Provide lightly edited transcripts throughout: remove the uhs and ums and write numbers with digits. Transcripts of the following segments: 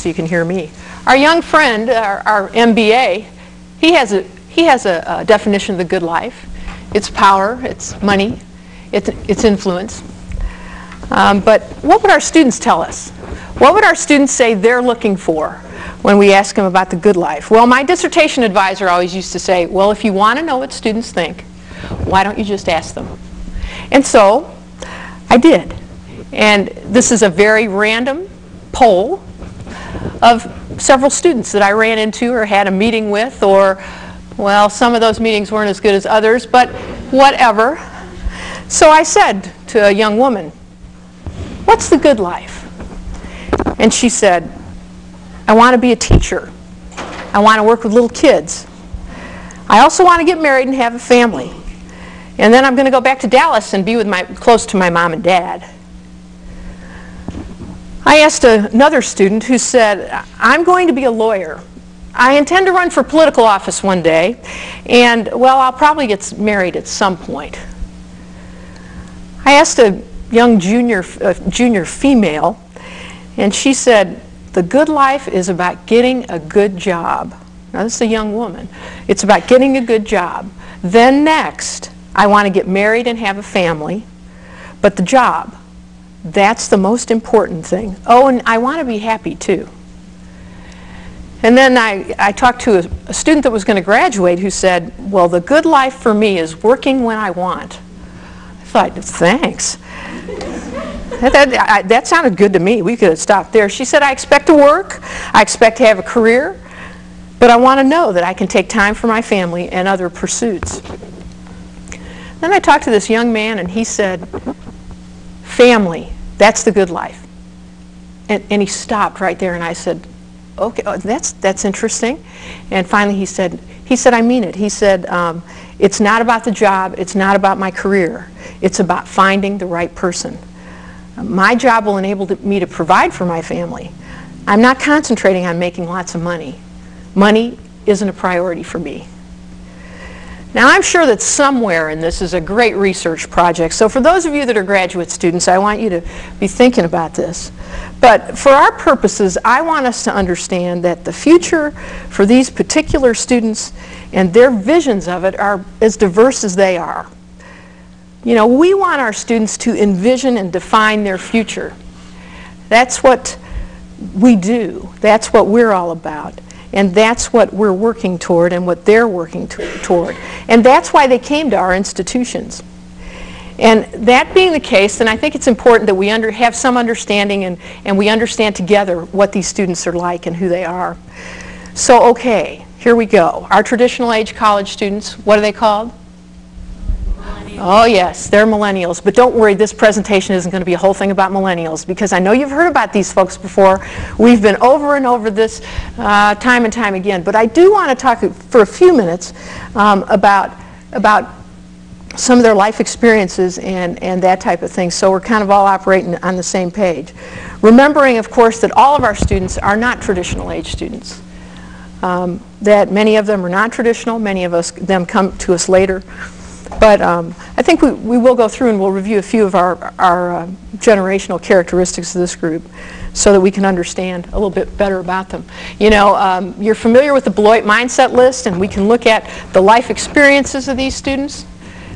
so you can hear me. Our young friend, our MBA, he has a definition of the good life. It's power, it's money, it's influence. But what would our students tell us? What would our students say they're looking for when we ask them about the good life? Well, my dissertation advisor always used to say, well, if you want to know what students think, why don't you just ask them? And so I did. And this is a very random poll of several students that I ran into or had a meeting with, or, well, some of those meetings weren't as good as others, but whatever. So I said to a young woman, what's the good life? And she said, I want to be a teacher. I want to work with little kids. I also want to get married and have a family. And then I'm going to go back to Dallas and be with close to my mom and dad. I asked another student who said, I'm going to be a lawyer. I intend to run for political office one day, and, well, I'll probably get married at some point. I asked a young junior female, and she said, the good life is about getting a good job. Now, this is a young woman. It's about getting a good job. Then next, I want to get married and have a family, but the job, that's the most important thing. Oh, and I want to be happy too. And then I talked to a student that was going to graduate who said, well, the good life for me is working when I want. I thought, thanks. That sounded good to me. We could have stopped there. She said, I expect to work, I expect to have a career, but I want to know that I can take time for my family and other pursuits. Then I talked to this young man, and he said, family, that's the good life. And he stopped right there, and I said, okay, that's interesting. And finally he said, I mean it. He said, it's not about the job, it's not about my career, it's about finding the right person. My job will enable me to provide for my family. I'm not concentrating on making lots of money. Money isn't a priority for me. Now, I'm sure that somewhere in this is a great research project, so for those of you that are graduate students, I want you to be thinking about this. But for our purposes, I want us to understand that the future for these particular students and their visions of it are as diverse as they are. You know, we want our students to envision and define their future. That's what we do. That's what we're all about. And that's what we're working toward and what they're working toward. And that's why they came to our institutions. And that being the case, then I think it's important that we have some understanding and we understand together what these students are like and who they are. So, okay, here we go. Our traditional age college students, what are they called? Oh yes, they're millennials, but don't worry, this presentation isn't going to be a whole thing about millennials, because I know you've heard about these folks before. We've been over and over this time and time again, but I do want to talk for a few minutes about some of their life experiences and that type of thing, so we're kind of all operating on the same page. Remembering, of course, that all of our students are not traditional age students. That many of them are non-traditional, many of them come to us later. But I think we will go through and we'll review a few of our generational characteristics of this group so that we can understand a little bit better about them. You know, you're familiar with the Beloit Mindset List, and we can look at the life experiences of these students.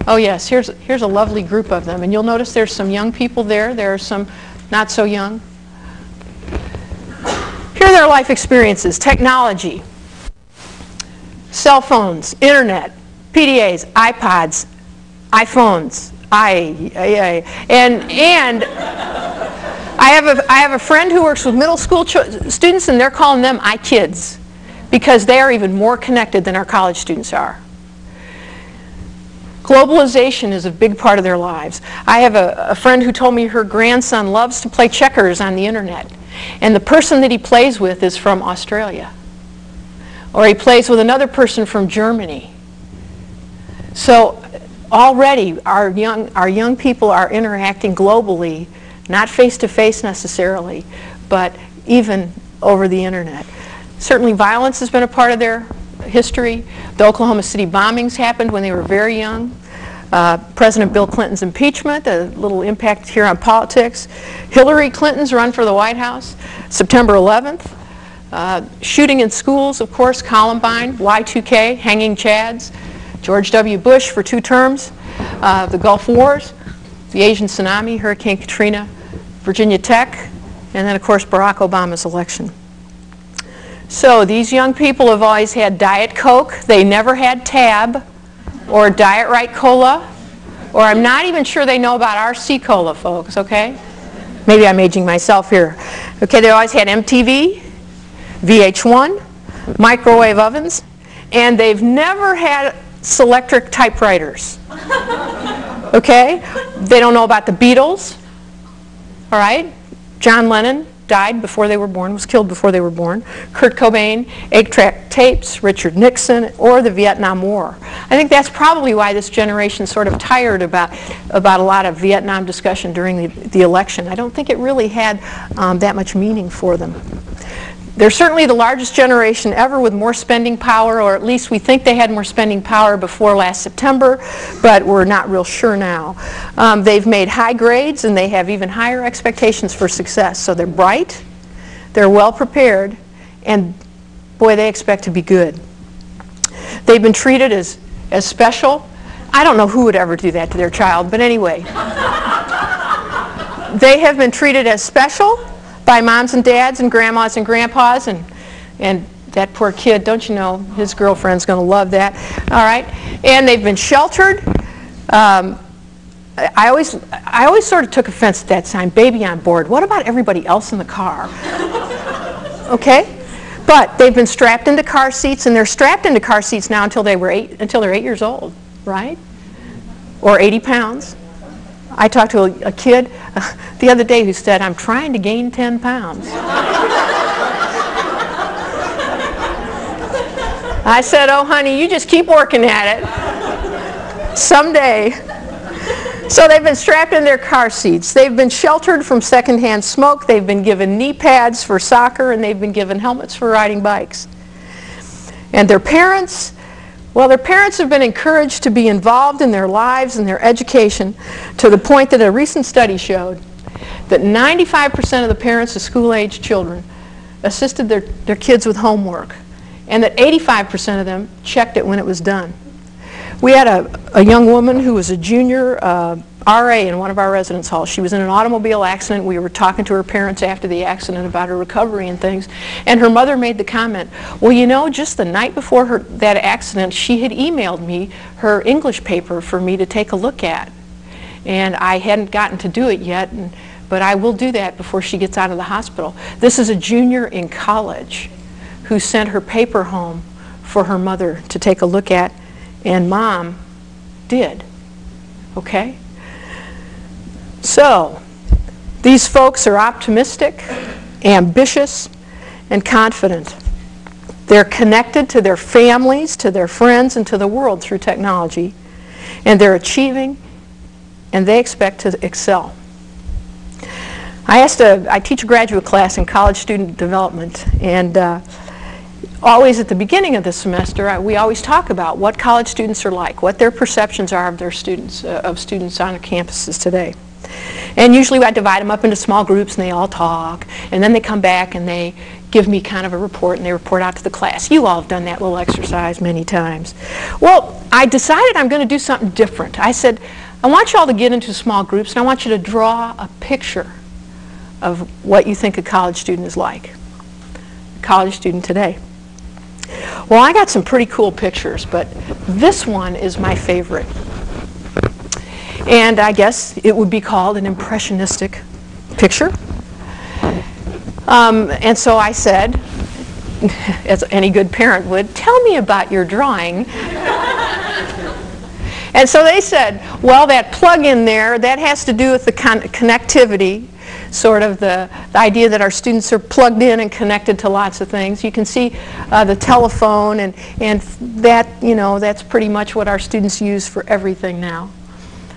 Oh yes, here's a lovely group of them, and you'll notice there's some young people there. There are some not so young. Here are their life experiences: technology, cell phones, internet, PDAs, iPods, iPhones, and I have a friend who works with middle school students, and they're calling them iKids because they are even more connected than our college students are. Globalization is a big part of their lives. I have a friend who told me her grandson loves to play checkers on the internet, and the person that he plays with is from Australia, or he plays with another person from Germany. So already our young people are interacting globally, not face-to-face necessarily, but even over the internet. Certainly violence has been a part of their history. The Oklahoma City bombings happened when they were very young. President Bill Clinton's impeachment, a little impact here on politics. Hillary Clinton's run for the White House, September 11th. Shooting in schools, of course, Columbine, Y2K, hanging Chads, George W. Bush for 2 terms, the Gulf Wars, the Asian tsunami, Hurricane Katrina, Virginia Tech, and then, of course, Barack Obama's election. So these young people have always had Diet Coke. They never had Tab or Diet Right Cola, or I'm not even sure they know about RC Cola, folks, okay? Maybe I'm aging myself here. Okay, they always had MTV, VH1, microwave ovens, and they've never had Selectric typewriters. Okay? They don't know about the Beatles. All right? John Lennon died before they were born, was killed before they were born. Kurt Cobain, 8-track tapes, Richard Nixon, or the Vietnam War. I think that's probably why this generation sort of tired about a lot of Vietnam discussion during the election. I don't think it really had that much meaning for them. They're certainly the largest generation ever with more spending power, or at least we think they had more spending power before last September, but we're not real sure now. They've made high grades, and they have even higher expectations for success. So they're bright, they're well prepared, and boy, they expect to be good. They've been treated as special. I don't know who would ever do that to their child, but anyway. They have been treated as special by moms and dads and grandmas and grandpas, and that poor kid, don't you know, his girlfriend's going to love that. All right, and they've been sheltered. I always sort of took offense at that sign, baby on board. What about everybody else in the car? Okay, but they've been strapped into car seats, and they're strapped into car seats now until they're 8 years old, right? Or 80 pounds. I talked to a kid the other day who said, I'm trying to gain 10 pounds. I said, oh, honey, you just keep working at it. Someday. So they've been strapped in their car seats. They've been sheltered from secondhand smoke. They've been given knee pads for soccer, and they've been given helmets for riding bikes. And their parents, well, their parents have been encouraged to be involved in their lives and their education to the point that a recent study showed that 95% of the parents of school-age children assisted their kids with homework, and that 85% of them checked it when it was done. We had a young woman who was a junior RA in one of our residence halls. She was in an automobile accident. We were talking to her parents after the accident about her recovery and things, and her mother made the comment, well, you know, just the night before that accident, she had emailed me her English paper for me to take a look at, and I hadn't gotten to do it yet, but I will do that before she gets out of the hospital. This is a junior in college who sent her paper home for her mother to take a look at, and Mom did. Okay? So, these folks are optimistic, ambitious, and confident. They're connected to their families, to their friends, and to the world through technology. And they're achieving, and they expect to excel. I teach a graduate class in college student development, and always at the beginning of the semester, we always talk about what college students are like, what their perceptions are of their students, of students on campuses today. And usually I divide them up into small groups, and they all talk, and then they come back and they give me kind of a report, and they report out to the class. You all have done that little exercise many times. Well, I decided I'm going to do something different. I said, I want you all to get into small groups, and I want you to draw a picture of what you think a college student is like, a college student today. Well, I got some pretty cool pictures, but this one is my favorite. And I guess it would be called an impressionistic picture. And so I said, as any good parent would, tell me about your drawing. And so they said, well, that plug in there, that has to do with the connectivity, sort of the idea that our students are plugged in and connected to lots of things. You can see the telephone, and that, you know, that's pretty much what our students use for everything now.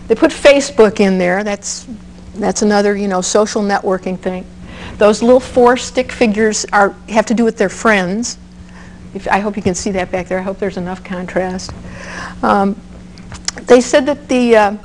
They put Facebook in there. That's another, you know, social networking thing. Those little 4 stick figures have to do with their friends. I hope you can see that back there. I hope there's enough contrast. They said that the